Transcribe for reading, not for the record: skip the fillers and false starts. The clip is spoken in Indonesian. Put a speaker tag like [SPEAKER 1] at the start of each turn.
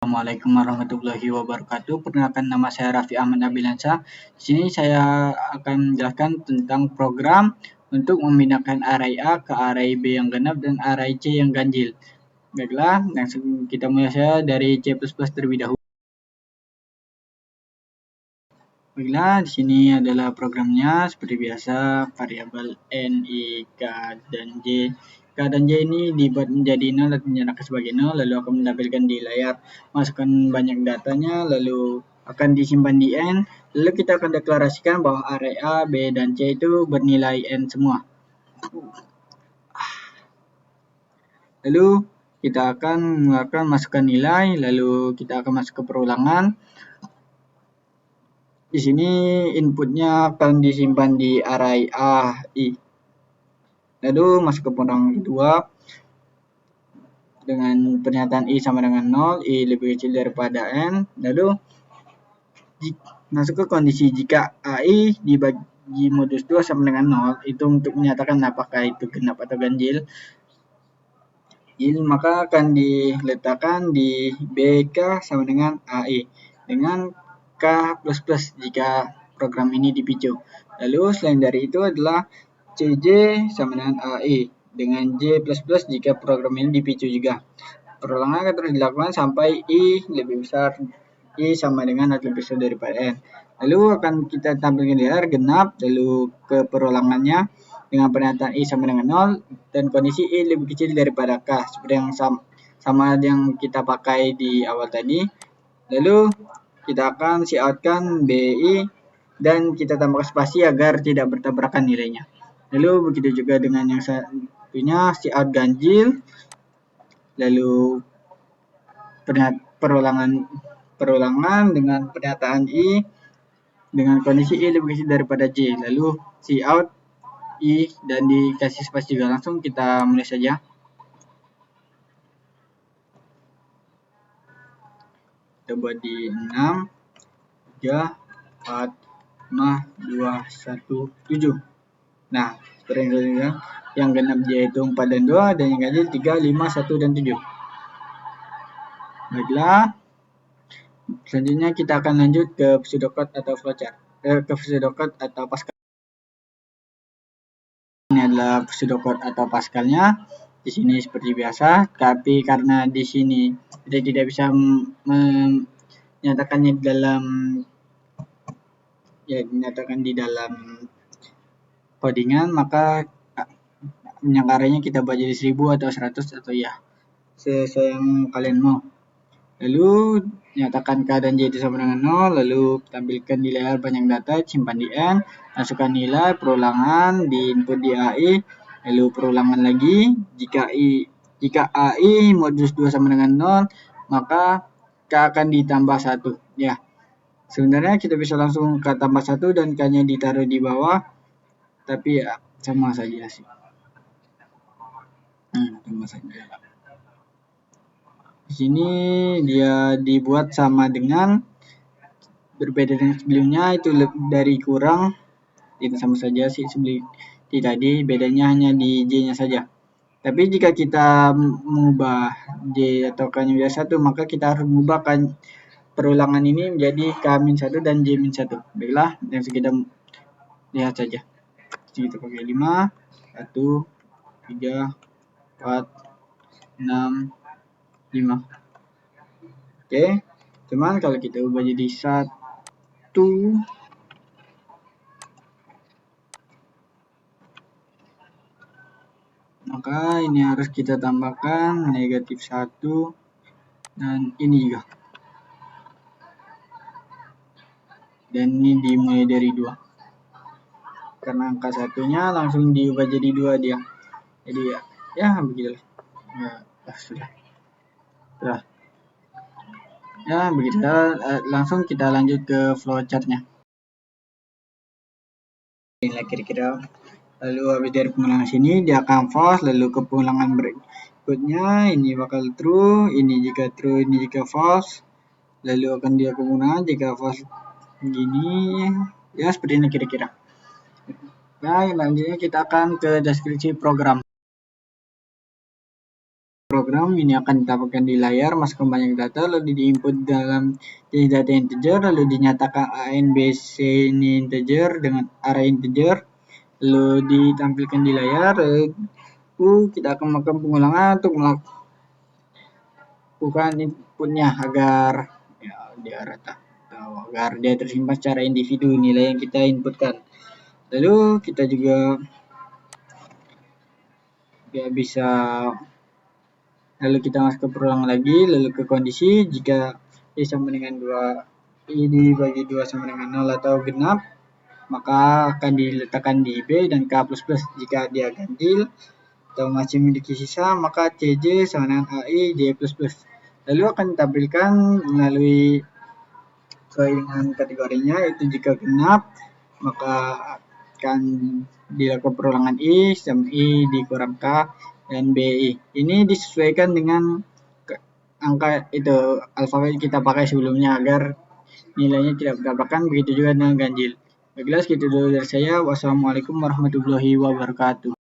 [SPEAKER 1] Assalamualaikum warahmatullahi wabarakatuh. Perkenalkan, nama saya Raffi Ahmad Nabilansa. Di sini saya akan menjelaskan tentang program untuk memindahkan array A ke array B yang genap dan array C yang ganjil. Baiklah, langsung kita mulai saja dari C++ terlebih dahulu. Baiklah, di sini adalah programnya seperti biasa, variabel N, I, K, dan J. K dan J ini dibuat menjadi 0 dan dinyatakan sebagai 0, lalu akan menampilkan di layar, masukkan banyak datanya, lalu akan disimpan di N, lalu kita akan deklarasikan bahwa array A, B, dan C itu bernilai N semua. Lalu kita akan masukkan nilai, lalu kita akan masuk ke perulangan. Di sini inputnya akan disimpan di array A, I. Lalu masuk ke perulangan kedua dengan pernyataan I sama dengan 0, I lebih kecil daripada N. Lalu masuk ke kondisi jika AI dibagi modus 2 sama dengan 0, itu untuk menyatakan apakah itu genap atau ganjil. Maka akan diletakkan di BK sama dengan AI dengan K++ jika program ini dipicu. Lalu selain dari itu adalah CJ sama dengan AI dengan J++ jika program ini dipicu juga. Perulangan akan terus dilakukan sampai I lebih besar, I sama dengan atau lebih besar daripada N. Lalu akan kita tampilkan di layar genap, lalu ke perulangannya dengan pernyataan I sama dengan 0 dan kondisi I lebih kecil daripada K seperti yang sama yang kita pakai di awal tadi. Lalu kita akan coutkan BI dan kita tambahkan spasi agar tidak bertabrakan nilainya. Lalu begitu juga dengan yang satunya, cout ganjil, lalu perulangan dengan pernyataan I dengan kondisi I lebih kecil daripada J, lalu cout I dan dikasih spasi juga. Langsung kita mulai saja. Kita buat di 6, 3, 4, 5, 2, 1, 7. Nah, seperti yang genap yaitu 4 dan 2, dan yang ganjil 3, 5, 1, dan 7. Baiklah, selanjutnya kita akan lanjut ke pseudocode atau flowchart. Ke pseudocode atau Pascal. Ini adalah pseudocode atau Pascalnya. Di sini seperti biasa, tapi karena di sini kita tidak bisa menyatakannya di dalam codingan, maka penyekaranya kita buat jadi 1000 atau 100 atau ya sesuai yang kalian mau. Lalu nyatakan K dan J itu sama dengan 0, lalu tampilkan di layar banyak data, simpan di N, masukkan nilai, perulangan, di input di AI, lalu perulangan lagi. Jika AI modus 2 sama dengan 0, maka K akan ditambah 1. Ya, sebenarnya kita bisa langsung K tambah 1 dan K-nya ditaruh di bawah, tapi ya sama saja sih. Tambah saja. Di sini dia dibuat sama dengan, berbeda dengan sebelumnya, itu dari kurang, itu sama saja sih seperti tadi, bedanya hanya di J-nya saja. Tapi jika kita mengubah J atau K-nya menjadi 1, maka kita harus mengubah perulangan ini menjadi K-1 dan J-1. Baiklah, yang kita lihat saja. Jadi kita pakai 5, 1, 3, 4, 6, 5. Oke, cuman kalau kita ubah jadi 1, maka ini harus kita tambahkan -1 dan ini juga. Dan ini dimulai dari 2. Karena angka satunya langsung diubah jadi 2 dia. Jadi ya begitulah. Sudah. Ya begitu. Langsung kita lanjut ke flowchartnya. Inilah kira-kira. Lalu habis dari pengulangan sini dia akan false, lalu ke pengulangan berikutnya ini bakal true, ini jika true, ini jika false, lalu akan dia ke pengulangan jika false begini, ya seperti ini kira-kira. Nah, selanjutnya kita akan ke deskripsi program. program ini akan ditampilkan di layar, masukkan banyak data, lalu diinput dalam jenis data integer, lalu dinyatakan A, N, B, C ini integer dengan array integer, lalu ditampilkan di layar, lalu kita akan melakukan pengulangan untuk melakukan inputnya agar dia rata, agar dia tersimpan secara individu nilai yang kita inputkan. Lalu kita juga bisa, lalu kita masuk ke perulang lagi, lalu ke kondisi jika I sama dengan 2, I dibagi 2 sama dengan 0 atau genap, maka akan diletakkan di B dan K++. Jika dia ganjil atau masih memiliki sisa, maka CJ sama dengan AI J++. Lalu akan ditampilkan melalui sesuai dengan kategorinya, yaitu jika genap maka akan dilakukan perulangan I sama I dikurang K dan BI. Ini disesuaikan dengan angka itu alfabet kita pakai sebelumnya agar nilainya tidak bertabrakan, begitu juga dengan ganjil. Baiklah, segitu dulu dari saya. Wassalamualaikum warahmatullahi wabarakatuh.